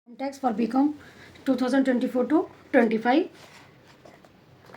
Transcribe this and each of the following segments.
Tax for BCom 2024 to 25.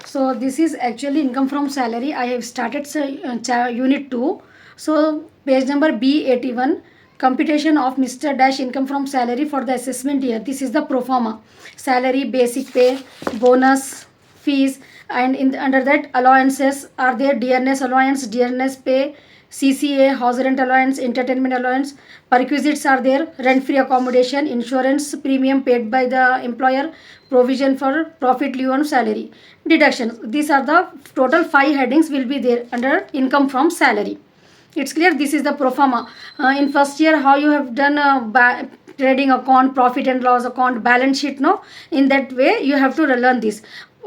So this is actually income from salary. I have started unit 2. So page number B81, computation of Mr. Dash income from salary for the assessment year. This is the pro forma salary, basic pay, bonus, fees, and under that allowances are there: dearness allowance, dearness pay, CCA, house rent allowance, entertainment allowance. Perquisites are there: rent free accommodation, insurance premium paid by the employer, provision for profit lieu on salary, deductions. These are the total 5 headings will be there under income from salary. It's clear. This is the pro forma. In first year, how you have done trading account, profit and loss account, balance sheet, no? In that way, you have to learn this.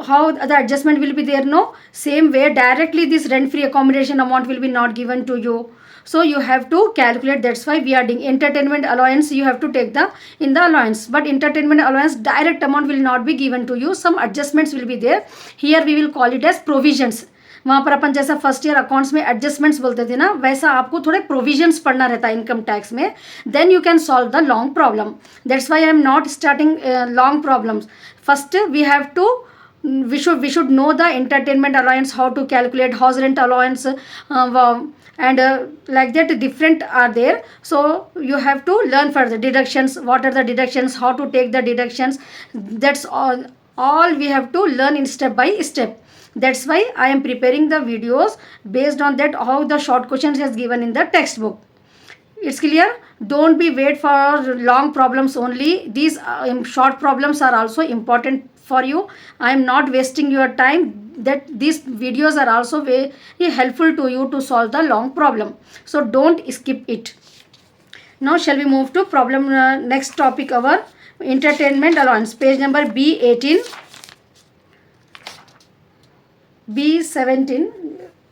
How the adjustment will be there, no? Same way, directly this rent free accommodation amount will be not given to you. So you have to calculate. That's why we are doing entertainment allowance. You have to take the in the allowance, but entertainment allowance direct amount will not be given to you. Some adjustments will be there. Here we will call it as provisions. वहाँ पर अपन जैसा first year accounts में adjustments बोलते थे ना, वैसा आपको थोड़े प्रोविजंस पढ़ना रहता है इनकम टैक्स में. Then you can solve the long problem. That's why I am not starting long problems. First we have to we should know the entertainment allowance, how to calculate house rent allowance, and like that different are there. So you have to learn further deductions, what are the deductions, how to take the deductions. That's all we have to learn in step by step. That's why I am preparing the videos based on that, how the short questions has given in the textbook. It's clear. Don't be wait for long problems only. These short problems are also important for you. I am not wasting your time. That these videos are also very helpful to you to solve the long problem. So don't skip it. Now shall we move to problem next topic, our entertainment allowance, page number B18, B17,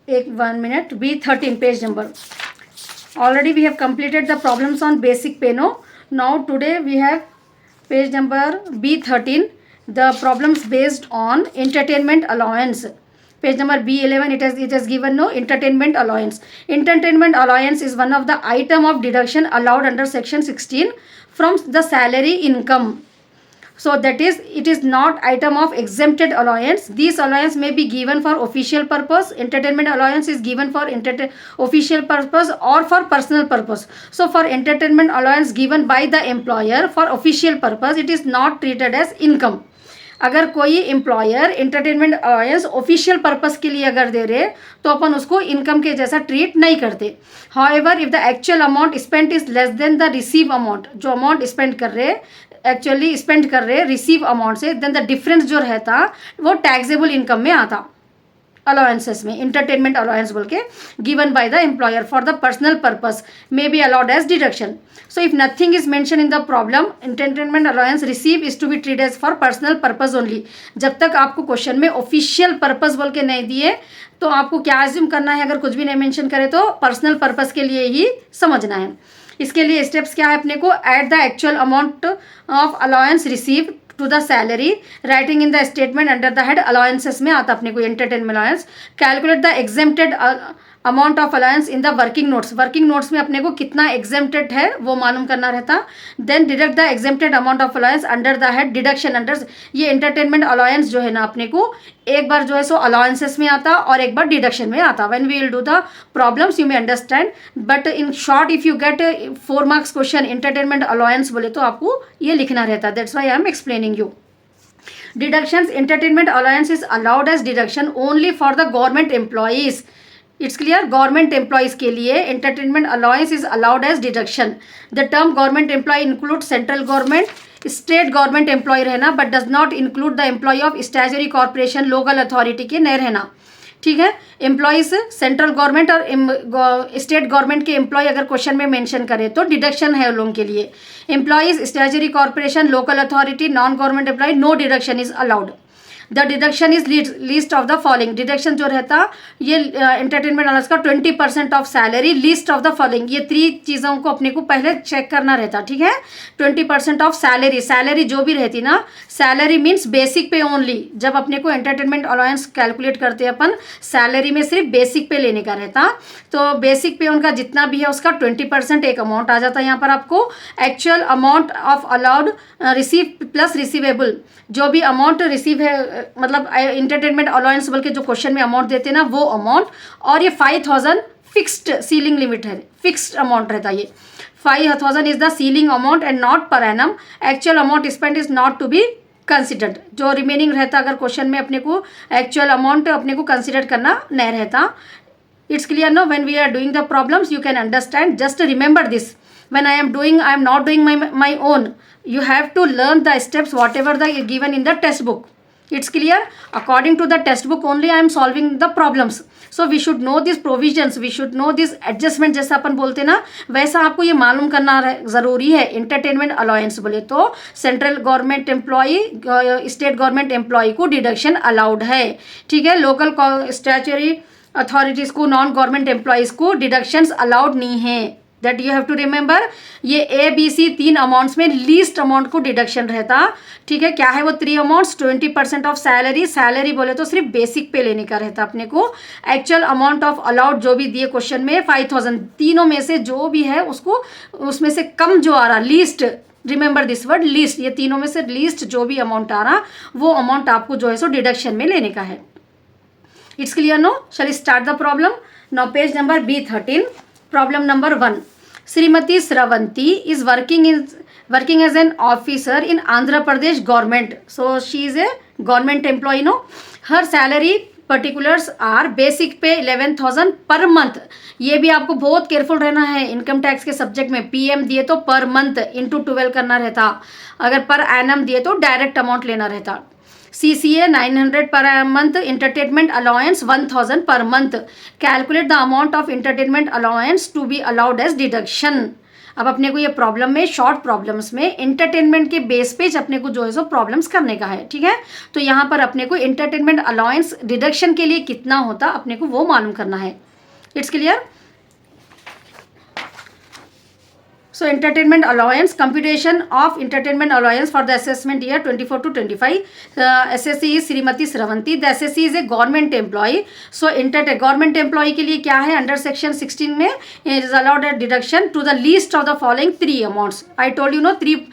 1 minute, B13 page number. Already we have completed the problems on basic pay, no? Now today we have page number B13, the problems based on entertainment allowance. Page number B11, it has given no entertainment allowance. Entertainment allowance is one of the item of deduction allowed under section 16 from the salary income. So that is, it is not item of exempted allowance. These allowance may be given for official purpose. Entertainment allowance is given for official purpose or for personal purpose. So for entertainment allowance given by the employer for official purpose, it is not treated as income. अगर कोई employer entertainment allowance official purpose के लिए अगर दे रहे तो अपन उसको income के जैसा ट्रीट नहीं करते. However if the actual amount spent is less than the receive amount, जो अमाउंट स्पेंड कर रहे एक्चुअली स्पेंड कर रहे रिसीव अमाउंट से, देन द डिफरेंस जो रहता वो टैक्सेबल इनकम में आता. अलाउंसेस में एंटरटेनमेंट अलाउंस बोल के given by the employer for the personal purpose may be allowed as deduction. So if nothing is mentioned in the problem, entertainment allowance receive is to be treated as for personal purpose only. जब तक आपको question में official purpose बोल के नहीं दिए तो आपको क्या एज्यूम करना है, अगर कुछ भी नहीं मेंशन करे तो पर्सनल पर्पस के लिए ही समझना है. इसके लिए स्टेप्स क्या है अपने को: add the actual amount of allowance receive to the salary, writing in the statement under the head allowances में आता अपने को entertainment allowance. Calculate the exempted amount of allowance in the working notes. Working notes में अपने को कितना exempted है वो मालूम करना रहता. Then deduct the exempted amount of allowance under the head deduction under. ये एंटरटेनमेंट अलाउंस जो है ना अपने को एक बार जो है सो अलाउंसेस में आता और एक बार डिडक्शन में आता. When we will do the problems you may understand, but in short if you get 4 marks question entertainment allowance बोले तो आपको ये लिखना रहता. That's why I am explaining you. Deductions: entertainment allowance is allowed as deduction only for the government employees. It's clear. Government employees के लिए entertainment allowance is allowed as deduction. The term government employ include central government, state government employ रहना, but does not include the employ of statutory corporation, local authority के नहीं रहना. ठीक है. Employees central government और state government के employ अगर question में मेंशन करें तो डिडक्शन है उन लोगों के लिए. Employees statutory corporation, local authority, non government employ, no deduction is allowed. The deduction is least of the following, deduction जो रहता ये एंटरटेनमेंट अलाउंस का 20% of salary, least of the following, ये 3 चीज़ों को अपने को पहले चेक करना रहता, ठीक है। 20% ऑफ सैलरी, सैलरी जो भी रहती ना, सैलरी मीन्स बेसिक पे ओनली, जब अपने को एंटरटेनमेंट अलाउंस कैलकुलेट करते हैं अपन, सैलरी में सिर्फ बेसिक पे लेने का रहता, तो बेसिक पे उनका जितना भी है उसका 20% एक अमाउंट आ जाता है यहाँ पर आपको। Actual amount of allowed receive plus receivable, जो भी अमाउंट रिसीव है, मतलब एंटरटेनमेंट अलाउंस बोल के जो क्वेश्चन में अमाउंट देते हैं ना वो अमाउंट, और ये 5000 फिक्स्ड सीलिंग लिमिट है, फिक्स्ड अमाउंट रहता है ये। 5000 is the ceiling amount and not per annum. Actual amount spend is not to be considered, जो रिमेनिंग रहता अगर क्वेश्चन में अपने को एक्चुअल अमाउंट अपने को कंसिडर करना नहीं रहता। It's clear now? When we are doing the problems, you can understand. Just remember this. When I am not doing my own. You have to learn the steps whatever the given in the test book. It's clear? According to the test book only I am solving the problems. So we should know these provisions. We should know this adjustment. जैसा अपन बोलते ना, वैसा आपको ये मालूम करना ज़रूरी है। एंटरटेनमेंट अलाउंस बोले तो central government employee, state government employee को डिडक्शन अलाउड है, ठीक है। लोकल स्टैट्यूटरी अथॉरिटीज़ को, नॉन गवर्नमेंट एम्प्लॉयज़ को डिडक्शंस अलाउड नहीं है। That you have to remember. ये ABC 3 अमाउंट्स में लीस्ट अमाउंट को डिडक्शन रहता, ठीक है। क्या है वो 3 अमाउंट्स? 20% ऑफ सैलरी, सैलरी बोले तो सिर्फ बेसिक पे लेने का रहता अपने को। एक्चुअल अमाउंट ऑफ अलाउड जो भी दिए क्वेश्चन में 5000, तीनों में से जो भी है उसको, उसमें से कम जो आ रहा, least, remember this word least, ये तीनों में से लीस्ट जो भी अमाउंट आ रहा वो अमाउंट आपको जो है सो डिडक्शन में लेने का है। It's clear now? Shall we start the problem? Now page number B13, problem number 1. Srimati Sravanti is working as an officer in Andhra Pradesh government. So she is a government employee, no? Her salary particulars are basic pay 11,000 per month. ये भी आपको बहुत careful रहना है। Income tax के subject में PM दिए तो पर मंथ इंटू 12 करना रहता, अगर पर एनम दिए तो डायरेक्ट अमाउंट लेना रहता। CCA 900 per month, entertainment allowance 1000 per month. Calculate the amount of entertainment allowance to be allowed as deduction. अब अपने को ये प्रॉब्लम में, शॉर्ट प्रॉब्लम्स में एंटरटेनमेंट के बेस पे अपने को जो है सो प्रॉब्लम्स करने का है, ठीक है। तो यहाँ पर अपने को एंटरटेनमेंट अलाउंस डिडक्शन के लिए कितना होता अपने को वो मालूम करना है। It's clear? So entertainment allowance, computation of entertainment allowance for the assessment year 24 to 25. SSC is Srimati Sravanti. The SSC is a government employee. So government employee के लिए क्या है, under section 16 में it is allowed a deduction to the least of the following 3 amounts. I told you no, 3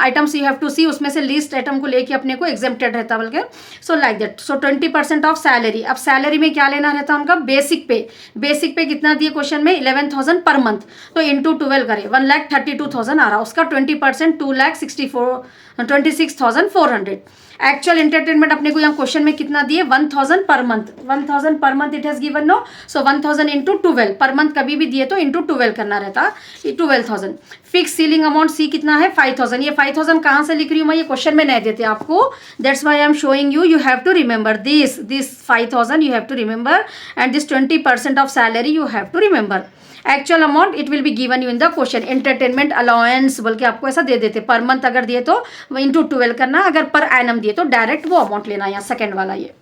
items you have to see, उसमें से least item को लेके अपने को exempted रहता बल्कि। So like that. So 20% of salary. अब salary में क्या लेना रहता उनका? बेसिक पे। बेसिक पे कितना दिए क्वेश्चन में? 11,000 पर मंथ, तो इंटू 12 करें 1,32,000 आ रहा, उसका 20% 2,26,400। एक्चुअल एंटरटेनमेंट अपने को यहाँ क्वेश्चन में कितना दिए? 1,000 per month, 1,000 per month it has given no. So 1,000 into 12 per month कभी भी दिए तो इंटू 12 करना रहता, 12,000। फिक्स सीलिंग अमाउंट सी कितना है? 5,000। ये 5,000 कहाँ से लिख रही हूँ मैं? ये क्वेश्चन में नहीं देते आपको, that's why I am showing you. You have to remember this 5,000 you have to remember, and this 20% of salary you have to remember. Actual amount it will be given you in the question. Entertainment allowance बोल के आपको ऐसा दे देते, per month अगर दिए तो into 12 करना, अगर पर एनम दिए तो डायरेक्ट वो अमाउंट लेना, यहाँ सेकेंड वाला ये।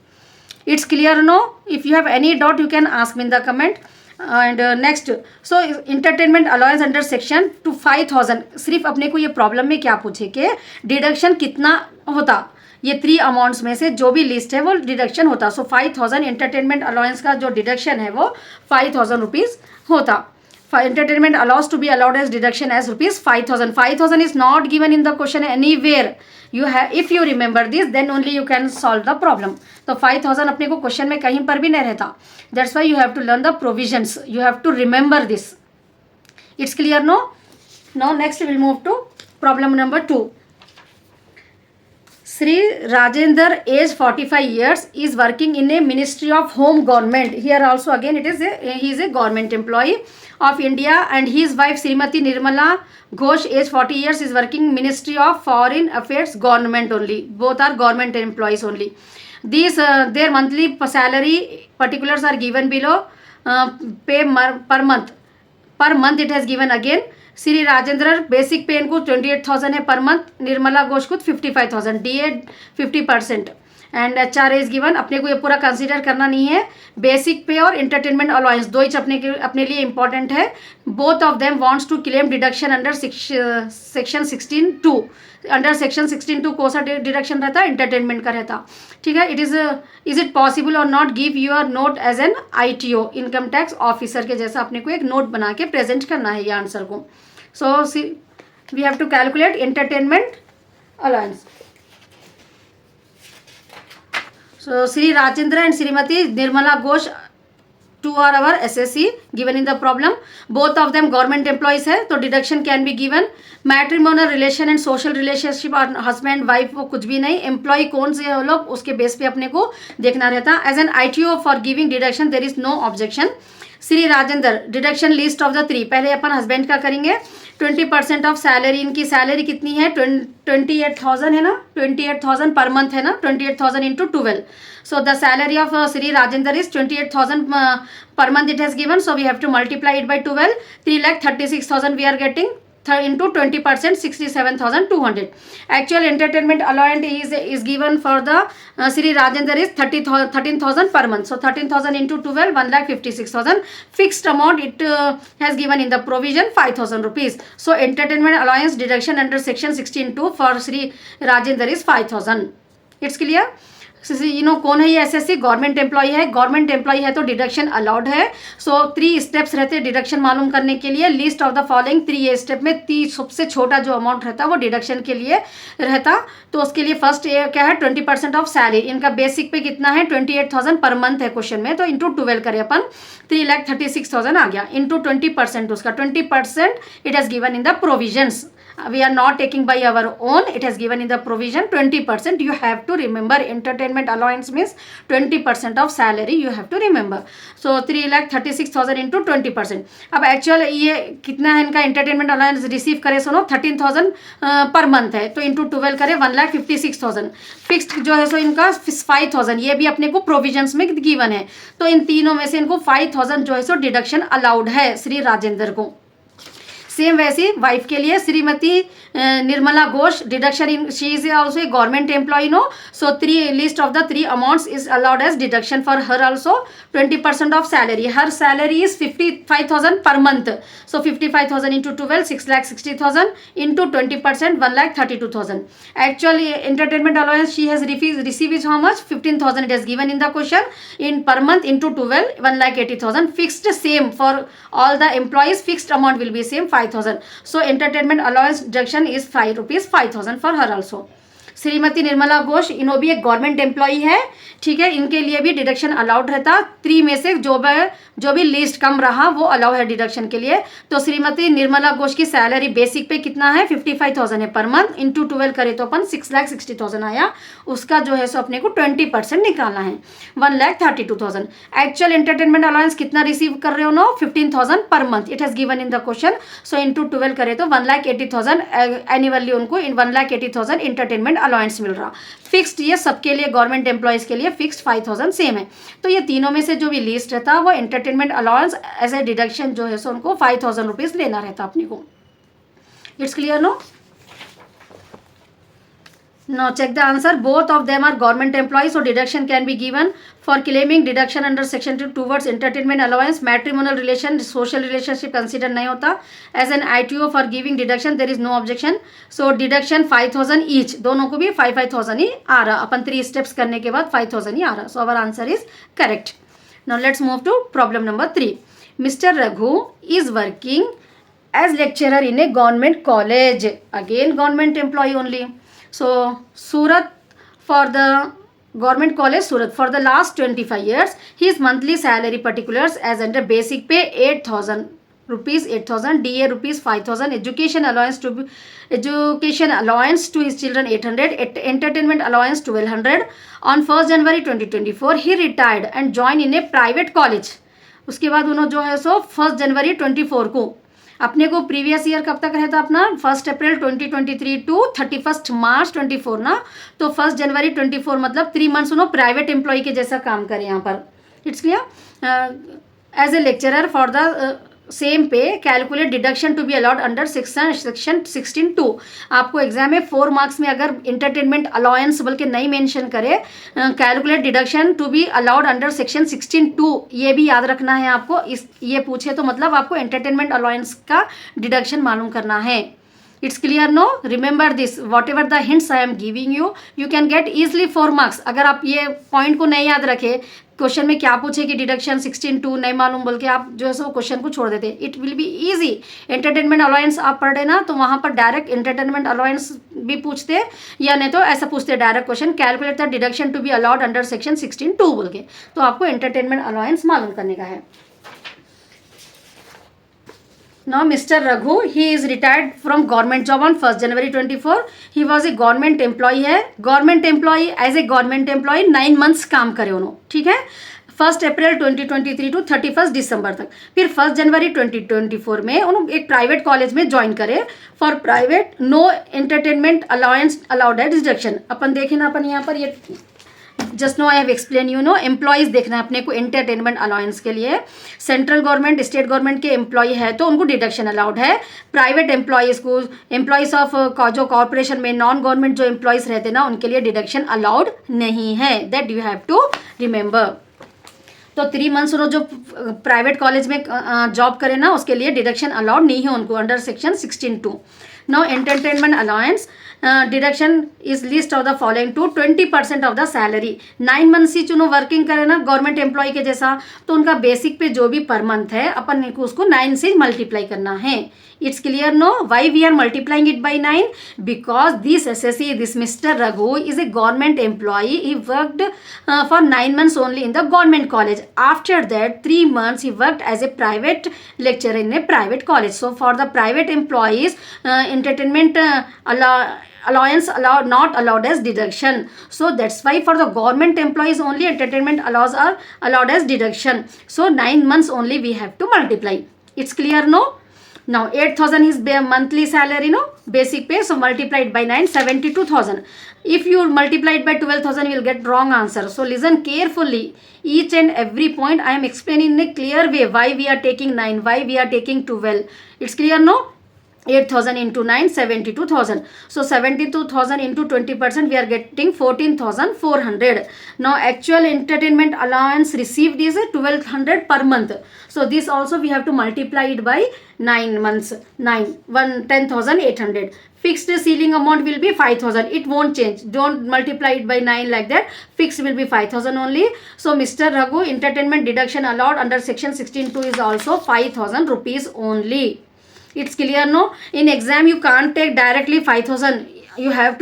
It's clear no? If you have any doubt you can ask me in the comment. And next, so entertainment allowance under section two 5,000, सिर्फ अपने को ये प्रॉब्लम में क्या पूछे कि डिडक्शन कितना होता, ये 3 अमाउंट्स में से जो भी लिस्ट है वो डिडक्शन होता। सो 5,000 एंटरटेनमेंट अलाउंस का जो डिडक्शन है वो 5,000 रुपीज़ होता। Entertainment allows to be allowed as deduction as rupees 5,000. 5,000 is not given in the question anywhere. You have, if you remember this, then only you can solve the problem. तो 5,000 अपने को question में कहीं पर भी नहीं रहता. That's why you have to learn the provisions. You have to remember this. It's clear, no? Now next we will move to problem number 2. Sri Rajendra, age 45 years, is working in a Ministry of Home Government. Here also again he is a government employee of India, and his wife Srimati Nirmala Ghosh, age 40 years, is working Ministry of Foreign Affairs Government only. Both are government employees only. These their monthly salary particulars are given below. Pay per month. Per month it has given again Shri Rajendra basic पे इनको 28,000 है per month, Nirmala Ghosh को 55,000, DA 50% and HR is given. अपने को ये पूरा consider करना नहीं है। बेसिक पे और इंटरटेनमेंट अलाउंस दो ही अपने लिए इंपॉर्टेंट है। Both of them wants to claim deduction under section 16(2). Under section 16(2) कौन सा डिडक्शन रहता है? इंटरटेनमेंट का रहता। ठीक है। इज इट पॉसिबल और not give your note as an ITO income tax officer के जैसा अपने को एक नोट बना के प्रेजेंट करना है ये आंसर को। So we have to calculate entertainment allowance. So Sri Rajendra and Srimati Nirmala Ghosh, 2 are our SSC given in the problem. Both of them government employees है तो deduction can be given. Matrimonial relation and social relationship और husband wife वो कुछ भी नहीं। Employ कौन से है लोग उसके बेस पे अपने को देखना रहता। As an ITO for giving deduction there is no objection. Shri Rajendra deduction list of the 3 पहले अपन हस्बैंड का करेंगे। 20% ऑफ सैलरी, इनकी सैलरी कितनी है? 28,000 है ना, 28,000 पर मंथ है ना, 28,000 into 12। So the salary of Sri Rajendra is 28,000 per month it has given. So we have to multiply it by 12. 3,36,000 we are getting into 20%, 67,200. Actual entertainment allowance is given for the Sri Rajendra is 13,000 per month. So 13,000 into 12, 1,56,000. Fixed amount it has given in the provision 5,000 rupees. So entertainment allowance deduction under section 16(2) for Sri Rajendra is 5,000. It's clear? कौन है ये? SSC government employee है। Government employee है तो deduction allowed है। सो 3 steps रहते हैं deduction मालूम करने के लिए। List of the following 3 step में 3 सबसे छोटा जो अमाउंट रहता है वो डिडक्शन के लिए रहता। तो उसके लिए फर्स्ट क्या है? 20% ऑफ सैलरी। इनका बेसिक पे कितना है? 28,000 पर मंथ है क्वेश्चन में, तो इंटू 12 करें अपन, 3,36,000 आ गया। इंटू 20% उसका 20% it has given in the provisions. We are not taking by our own, it has given in the provision 20%. You have to remember entertainment allowance means 20% of salary you have to remember. So 3,36,000 into 20%. अब actual ये कितना है इनका entertainment allowance receive करे? सुनो 13,000 per month है तो into 12 करे 1,56,000। फिक्स्ड जो है सो इनका 5,000, ये भी अपने को प्रोविजंस में गिवन है। तो इन तीनों में से इनको 5,000 जो है सो डिडक्शन अलाउड है श्री राजेंद्र को। सेम वैसी वाइफ के लिए Shrimati Nirmala Ghosh deduction in she is also a government employ no. So 3 list of the 3 amounts is allowed as deduction for her also. 20% of salary, her salary is 55,000 per month. So 55,000 into 12, 6,60,000 into 20%, 1,32,000। Actually entertainment allowance she has receive is how much? 15,000 it has given in the question in per month into 12, 1,80,000। Fixed same for all the employees, fixed amount will be same 5,000. So entertainment allowance deduction is 5 rupees, 5,000 for her also. Shrimati Nirmala Ghosh इन्हों भी एक government employee है। ठीक है, इनके लिए भी deduction allowed रहता। 3 में से जो भी लिस्ट कम रहा वो अलाउ है डिडक्शन के लिए। तो श्रीमती निर्मला घोष की सैलरी बेसिक पे कितना है? 55,000 है पर मंथ। इंटू 12 करे तो अपन 6,60,000 आया। उसका जो है सो अपने को 20% निकालना है, 1,32,000। एक्चुअल एंटरटेनमेंट अलाउंस कितना रिसीव कर रहे हो no? 15,000 per month it has given in the question. So into 12 करे तो 1,80,000 एनुअली उनको 1,80,000 एंटरटेनमेंट अलाउंस मिल रहा। फिक्स्ड ये सबके लिए गवर्नमेंट एम्प्लॉयज के लिए फिक्स्ड 5,000 सेम है। तो ये तीनों में से जो भी लिस्ट रहता है वो entertainment allowance as a deduction जो है सो उनको 5,000 रुपीज लेना रहता अपने को। It's clear no? Now check the answer. Both of them are government employees, so deduction can be given for claiming deduction under section 2 towards entertainment allowance. Matrimonial relation, social relationship consider नहीं होता. As an ITO for giving deduction there is no objection. So deduction 5,000 each. दोनों को भी 5,000 ही आ रहा। अपन 3 steps करने के बाद 5,000 ही आ रहा। So our answer is correct. Now let's move to problem number 3. Mr. Raghu is working as lecturer in a government college. Again government employee only. So Surat for the government college Surat for the last 25 years his monthly salary particulars as under basic pay 8,000 rupees, 8,000 DA rupees 5,000, education allowance to his children 800, entertainment allowance 1,200. On 1st January 2024 he retired and joined in a private college. उसके बाद उन्होंने जो है सो 1 जनवरी 24 को अपने को previous year कब तक रहता अपना 1 अप्रैल 2023 टू 31 मार्च 24 ना। तो 1 जनवरी 24 मतलब 3 मंथ्स उन्होंने प्राइवेट एम्प्लॉय के जैसा काम करे यहाँ पर। It's clear? As a lecturer for the same pay calculate deduction to be allowed under section 16(2). आपको एग्जाम में 4 मार्क्स में अगर इंटरटेनमेंट अलाउंस बोल के नहीं मेंशन करे, calculate deduction to be allowed under section 16(2), ये भी याद रखना है आपको। इस ये पूछे तो मतलब आपको एंटरटेनमेंट अलाउंस का डिडक्शन मालूम करना है। It's clear no? Remember this, whatever the hints I am giving you, you can get easily 4 marks. अगर आप ये पॉइंट को नहीं याद रखे, क्वेश्चन में क्या पूछे कि डिडक्शन 16(2) नहीं मालूम बोल के आप जो है सो क्वेश्चन को छोड़ देते, it will be easy. Entertainment allowance आप पढ़ रहे ना, तो वहाँ पर डायरेक्ट एंटरटेनमेंट अलाउंस भी पूछते, या नहीं तो ऐसा पूछते direct question, calculate the deduction to be allowed under section 16(2) बोल के, तो आपको एंटरटेनमेंट अलाउंस मालूम करने का है। Now Mr. Raghu, he is retired from government job on 1st January 24. He was a government employee है, government employee, as a government employee 9 months काम करे उन्होंने, ठीक है, 1 अप्रैल 2023 टू 31 दिसंबर तक। फिर 1 जनवरी 2024 में उन्होंने एक प्राइवेट कॉलेज में ज्वाइन करे। For private no entertainment allowance allowed at deduction. अपन देखें ना, अपन यहाँ पर ये just no I have explain you know, employees देखना है अपने को एंटरटेनमेंट अलाउंस के लिए। सेंट्रल गवर्नमेंट स्टेट गवर्नमेंट के एम्प्लॉय है तो उनको डिडक्शन अलाउड है। प्राइवेट एम्प्लॉयज़ को, एम्प्लॉयज़ ऑफ जो कॉर्पोरेशन में नॉन गवर्नमेंट जो एम्प्लॉयज़ रहते हैं ना, उनके लिए डिडक्शन अलाउड नहीं है। That you have to remember. तो 3 मंथ्स उन्होंने जो प्राइवेट कॉलेज में जॉब करे ना, उसके लिए डिडक्शन अलाउड नहीं है उनको under section 16(2). Now entertainment allowance deduction is list of the following to 20% of the salary. 9 months ही चुनो वर्किंग करे ना गवर्नमेंट एम्प्लॉय के जैसा, तो उनका बेसिक पे जो भी पर मंथ है अपन को उसको 9 से मल्टीप्लाई करना है। It's clear no? Why we are multiplying it by 9? Because this SSC, this mister Raghu is a government employee. He worked for 9 months only in the government college. After that 3 months he worked as a private lecturer in a private college. So for the private employees, entertainment allowance not allowed as deduction. So that's why for the government employees only entertainment allows are allowed as deduction. So 9 months only we have to multiply. It's clear no? Now 8,000 is monthly salary, no, basic pay. So multiply it by 9, 72,000. If you multiply it by 12,000, you will get wrong answer. So listen carefully. Each and every point I am explaining in a clear way. Why we are taking 9, why we are taking 12. It's clear no? 8,000 into 9, 72,000. So 72,000 into 20%, we are getting 14,400. Now actual entertainment allowance received is 1,200 per month. So this also we have to multiply it by 9 months. 10,800. Fixed ceiling amount will be 5,000. It won't change. Don't multiply it by 9 like that. Fixed will be 5,000 only. So Mr. Raghu, entertainment deduction allowed under section 16(2) is also 5,000 rupees only. It's clear no? In exam you can't take directly 5,000. You have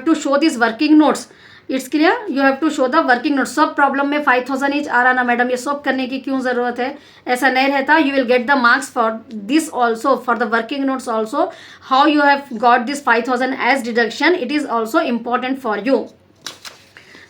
to show this working notes. It's clear? You have to show the working notes. सब problem में 5,000 etch आ रहा ना madam, ये सब करने की क्यों ज़रूरत है? ऐसा नहीं रहता. You will get the marks for this also, for the working notes also. How you have got this 5,000 as deduction, it is also important for you.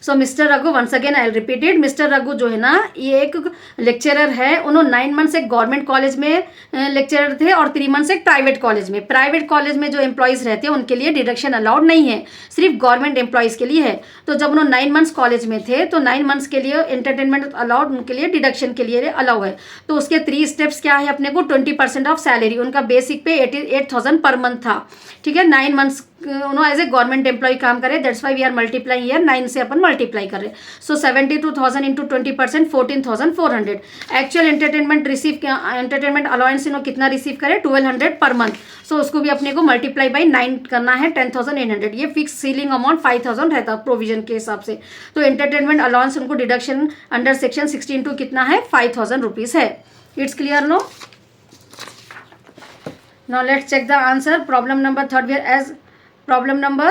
So mister Raghu, once again I will repeat it, mister Raghu जो है ना, ये एक lecturer है। उन्होंने 9 months एक government college में lecturer थे और 3 मंथ्स एक प्राइवेट कॉलेज में। प्राइवेट कॉलेज में जो एम्प्लॉयज़ रहते हैं उनके लिए डिडक्शन अलाउड नहीं है, सिर्फ गवर्नमेंट एम्प्लॉयज़ के लिए है। तो जब उन्होंने 9 मंथ्स कॉलेज में थे तो 9 मंथ्स के लिए एंटरटेनमेंट अलाउड, उनके लिए डिडक्शन के लिए अलाउ है। तो उसके 3 स्टेप्स क्या है अपने को? 20% ऑफ सैलरी, उनका बेसिक पे 88,000 पर मंथ था, ठीक है। 9 मंथ्स उन्होंने एज ए गवर्नमेंट एम्प्लॉय काम करे, that's why we are multiplying year, 9 से अपन मल्टीप्लाई कर रहे हैं। So 72,000 into 20%, 14,400। Actual entertainment allowance इन्होंने कितना रिसीव करे? 1,200 पर मंथ। सो उसको भी अपने को मल्टीप्लाई बाई 9 करना है, 10,800। ये फिक्स सीलिंग अमाउंट 5,000 रहता प्रोविजन के हिसाब से। तो एंटरटेनमेंट अलाउंस उनको डिडक्शन अंडर सेक्शन 16(2) कितना है? 5,000 रुपीज़ है। It's clear no? Now let's check the answer. Problem number 3 we are as problem number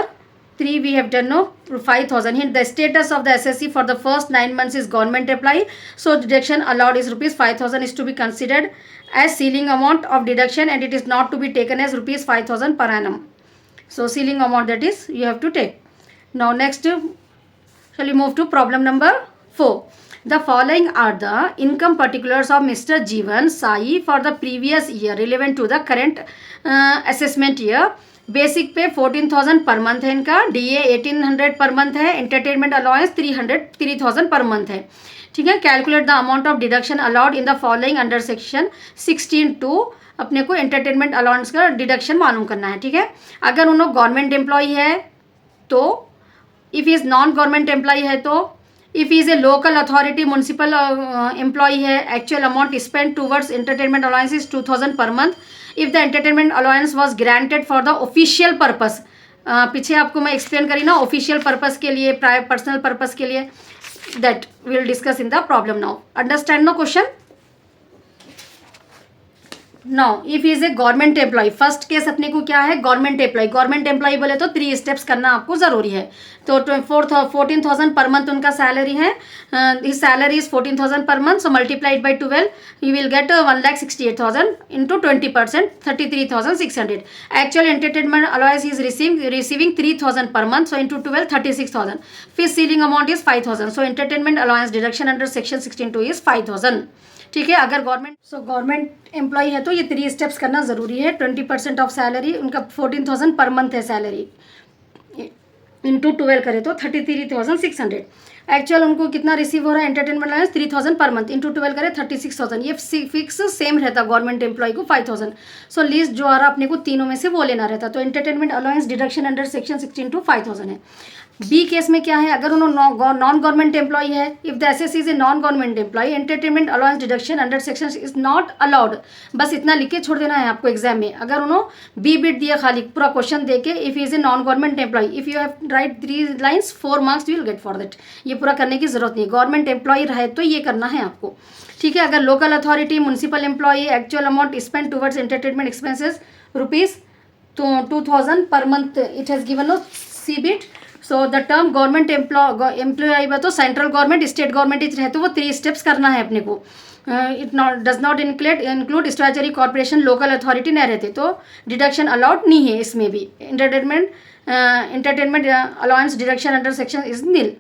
3 we have done no 5,000. Hint, the status of the SSC for the first 9 months is government employee, so deduction allowed is rupees 5,000 is to be considered as ceiling amount of deduction and it is not to be taken as rupees 5,000 per annum. So ceiling amount, that is you have to take. Now next shall we move to problem number 4. The following are the income particulars of Mr. Jeevan Sai for the previous year relevant to the current assessment year. Basic पे 14,000 per month है इनका, DA 1800 per month है, entertainment allowance 3,000 per month है। ठीक है, calculate the amount of deduction allowed in the following under section 16(2). अपने को entertainment allowance का डिडक्शन मालूम करना है। ठीक है, अगर उन्होंने गवर्नमेंट एम्प्लॉय है तो, if is non government employee है तो, if is a local authority municipal employee है, actual amount spend towards entertainment allowance is 2,000 per month. If the entertainment allowance was granted for the official purpose, पीछे आपको मैं explain करी ना, official purpose के लिए, प्राइवेट पर्सनल पर्पस के लिए, that will discuss in the problem now. Understand no question? Now if is a government employee, first case अपने को क्या है, गवर्नमेंट एम्प्लॉय। गवर्नमेंट एम्प्लॉय बोले तो 3 स्टेप्स करना आपको जरूरी है। तो 14,000 पर मंथ उनका सैलरी है, हिज सैलरी इज 14,000 पर month, so multiplied by 12 you will gate 1,68,000 into 20% 33,600। Actual entertainment allowance is receiving 3,000 पर मंथ, सो इंटू 12 36,000। फिर ceiling amount is 5,000, so entertainment allowance deduction under section 16(2) is 5,000। ठीक है, अगर government employee है तो ये 3 स्टेप्स करना ज़रूरी है। 20% ऑफ सैलरी, उनका 14,000 पर मंथ है सैलरी, इंटू 12 करें तो 33,600। एक्चुअल उनको कितना रिसीव हो रहा है एंटरटेनमेंट अलाउंस 3,000 पर मंथ, इंटू 12 करें 36,000। ये फिक्स सेम रहता गवर्नमेंट एम्प्लॉय को 5,000। सो लीस्ट जो आ रहा अपने को तीनों में से वो लेना रहता। तो entertainment allowance deduction under section 16(2) 5,000 है। बी केस में क्या है, अगर उन्होंने नॉन गवर्नमेंट एम्प्लॉय है, if the assessee is a non government employee, entertainment allowance deduction under section is not allowed. बस इतना लिख के छोड़ देना है आपको एग्जाम में। अगर उन्होंने बी बिट दिया खाली पूरा क्वेश्चन दे के, if is a non government employee, if you have write 3 lines 4 marks you will get for that. ये पूरा करने की जरूरत नहीं, गवर्नमेंट एम्प्लॉय रहे तो ये करना है आपको। ठीक है, अगर local authority municipal employ, actual amount spend towards entertainment expenses rupees 2,000 per month it has given no C bit. So the term government employ तो सेंट्रल गवर्नमेंट, स्टेट गवर्नमेंट रहे तो वो 3 स्टेप्स करना है अपने को। It does not include statutory corporation, local authority नहीं रहते तो डिडक्शन अलाउड नहीं है इसमें भी। Entertainment allowance deduction under section is nil.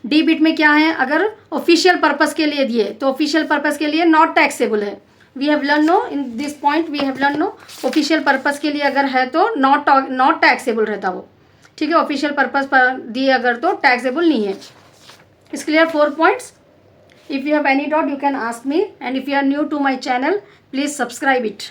D bit में क्या है, अगर ऑफिशियल पर्पस के लिए दिए तो ऑफिशियल पर्पस के लिए नॉट टैक्सेबल है। We have learn no in this point, we have learn no official purpose के लिए अगर है तो नॉट टैक्सेबल रहता वो। ठीक है, ऑफिशियल पर्पस पर दिए अगर तो टैक्सेबल नहीं है। It's clear 4 points. If you have any doubt you can ask me, and if you are new to my channel please subscribe it.